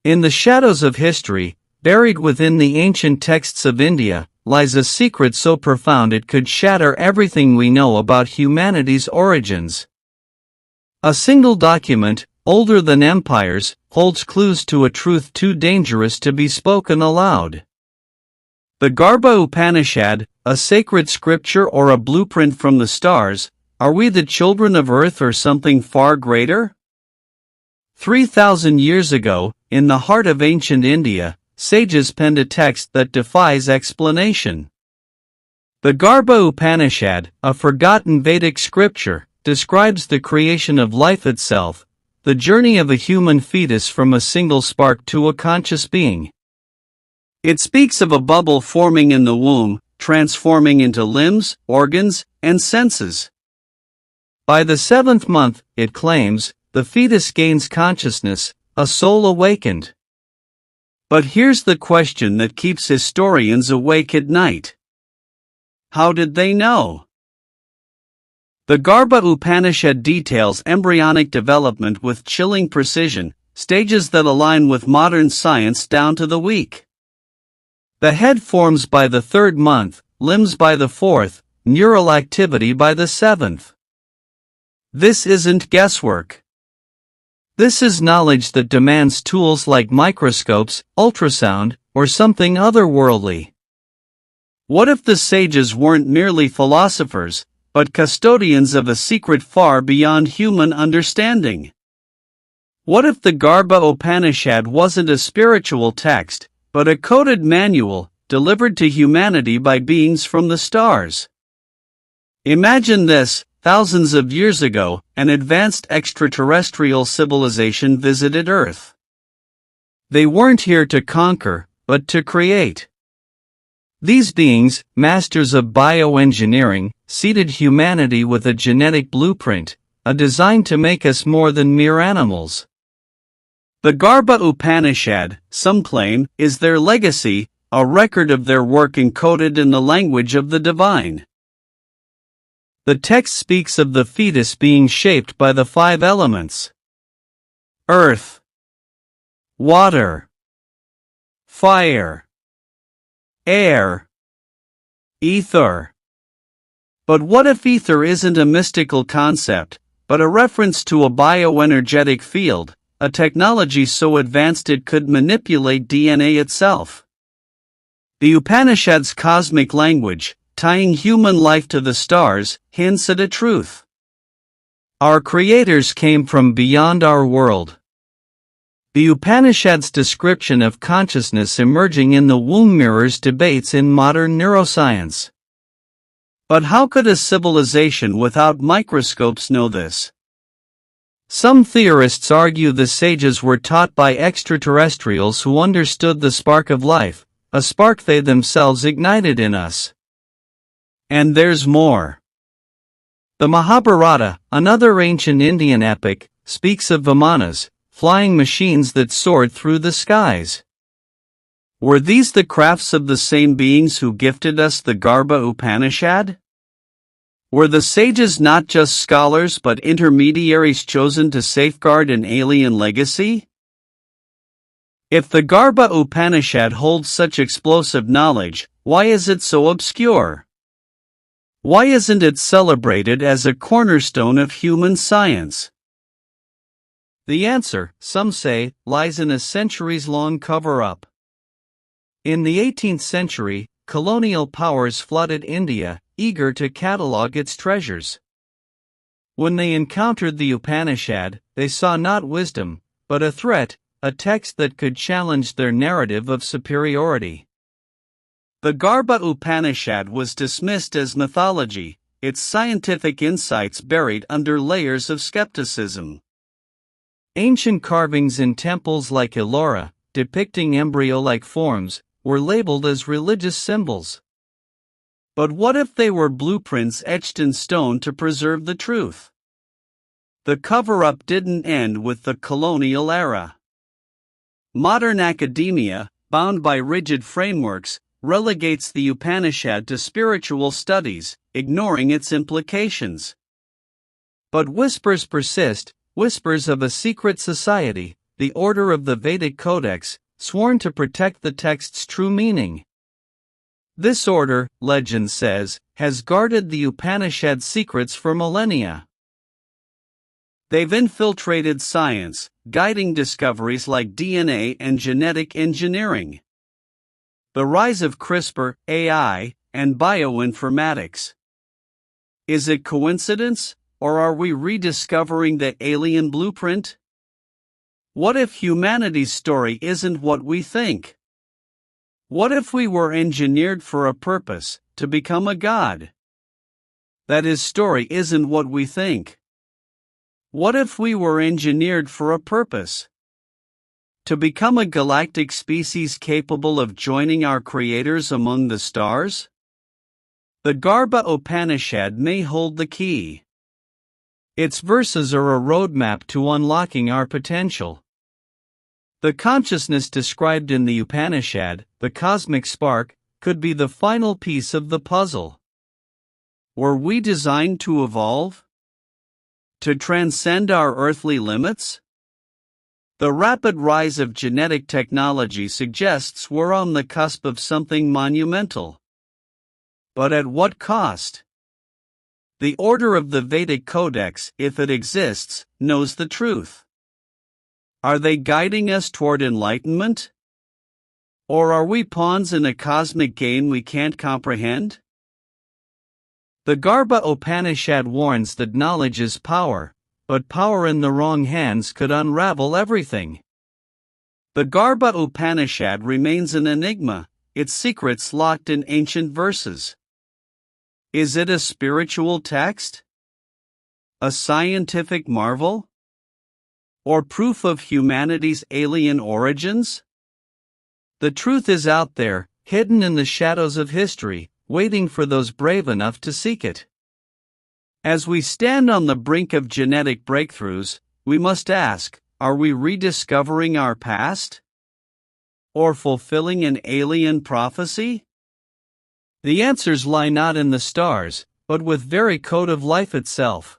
In the shadows of history, buried within the ancient texts of India, lies a secret so profound it could shatter everything we know about humanity's origins. A single document, older than empires, holds clues to a truth too dangerous to be spoken aloud. The Garbha Upanishad, a sacred scripture or a blueprint from the stars, are we the children of earth or something far greater? 3,000 years ago, in the heart of ancient India, sages penned a text that defies explanation. The Garbha Upanishad, a forgotten Vedic scripture, describes the creation of life itself, the journey of a human fetus from a single spark to a conscious being. It speaks of a bubble forming in the womb, transforming into limbs, organs, and senses. By the 7th month, it claims, the fetus gains consciousness, a soul awakened. But here's the question that keeps historians awake at night. How did they know? The Garbha Upanishad details embryonic development with chilling precision, stages that align with modern science down to the week. The head forms by the 3rd month, limbs by the 4th, neural activity by the 7th. This isn't guesswork. This is knowledge that demands tools like microscopes, ultrasound, or something otherworldly. What if the sages weren't merely philosophers, but custodians of a secret far beyond human understanding? What if the Garbha Upanishad wasn't a spiritual text, but a coded manual, delivered to humanity by beings from the stars? Imagine this, thousands of years ago, an advanced extraterrestrial civilization visited Earth. They weren't here to conquer, but to create. These beings, masters of bioengineering, seeded humanity with a genetic blueprint, a design to make us more than mere animals. The Garbha Upanishad, some claim, is their legacy, a record of their work encoded in the language of the divine. The text speaks of the fetus being shaped by the 5 elements: earth, water, fire, air, ether. But what if ether isn't a mystical concept, but a reference to a bioenergetic field, a technology so advanced it could manipulate DNA itself? The Upanishad's cosmic language, tying human life to the stars, hints at a truth. Our creators came from beyond our world. The Upanishad's description of consciousness emerging in the womb mirrors debates in modern neuroscience. But how could a civilization without microscopes know this? Some theorists argue the sages were taught by extraterrestrials who understood the spark of life, a spark they themselves ignited in us. And there's more. The Mahabharata, another ancient Indian epic, speaks of Vimanas, flying machines that soared through the skies. Were these the crafts of the same beings who gifted us the Garbha Upanishad? Were the sages not just scholars but intermediaries chosen to safeguard an alien legacy? If the Garbha Upanishad holds such explosive knowledge, why is it so obscure? Why isn't it celebrated as a cornerstone of human science? The answer, some say, lies in a centuries-long cover-up. In the 18th century, colonial powers flooded India, eager to catalog its treasures. When they encountered the Upanishad, they saw not wisdom, but a threat, a text that could challenge their narrative of superiority. The Garbha Upanishad was dismissed as mythology, its scientific insights buried under layers of skepticism. Ancient carvings in temples like Ellora, depicting embryo-like forms, were labeled as religious symbols. But what if they were blueprints etched in stone to preserve the truth? The cover-up didn't end with the colonial era. Modern academia, bound by rigid frameworks, relegates the Upanishad to spiritual studies, ignoring its implications. But whispers persist, whispers of a secret society, the order of the Vedic Codex, sworn to protect the text's true meaning. This order, legend says, has guarded the Upanishad secrets for millennia. They've infiltrated science, guiding discoveries like DNA and genetic engineering. The rise of CRISPR, AI, and bioinformatics. Is it coincidence, or are we rediscovering the alien blueprint? What if humanity's story isn't what we think? What if we were engineered for a purpose, to become a god? That his story isn't what we think. What if we were engineered for a purpose? To become a galactic species capable of joining our creators among the stars? The Garbha Upanishad may hold the key. Its verses are a roadmap to unlocking our potential. The consciousness described in the Upanishad, the cosmic spark, could be the final piece of the puzzle. Were we designed to evolve? To transcend our earthly limits? The rapid rise of genetic technology suggests we're on the cusp of something monumental. But at what cost? The order of the Vedic Codex, if it exists, knows the truth. Are they guiding us toward enlightenment? Or are we pawns in a cosmic game we can't comprehend? The Garbha Upanishad warns that knowledge is power, but power in the wrong hands could unravel everything. The Garbha Upanishad remains an enigma, its secrets locked in ancient verses. Is it a spiritual text? A scientific marvel? Or proof of humanity's alien origins? The truth is out there, hidden in the shadows of history, waiting for those brave enough to seek it. As we stand on the brink of genetic breakthroughs, we must ask, are we rediscovering our past? Or fulfilling an alien prophecy? The answers lie not in the stars, but with very code of life itself.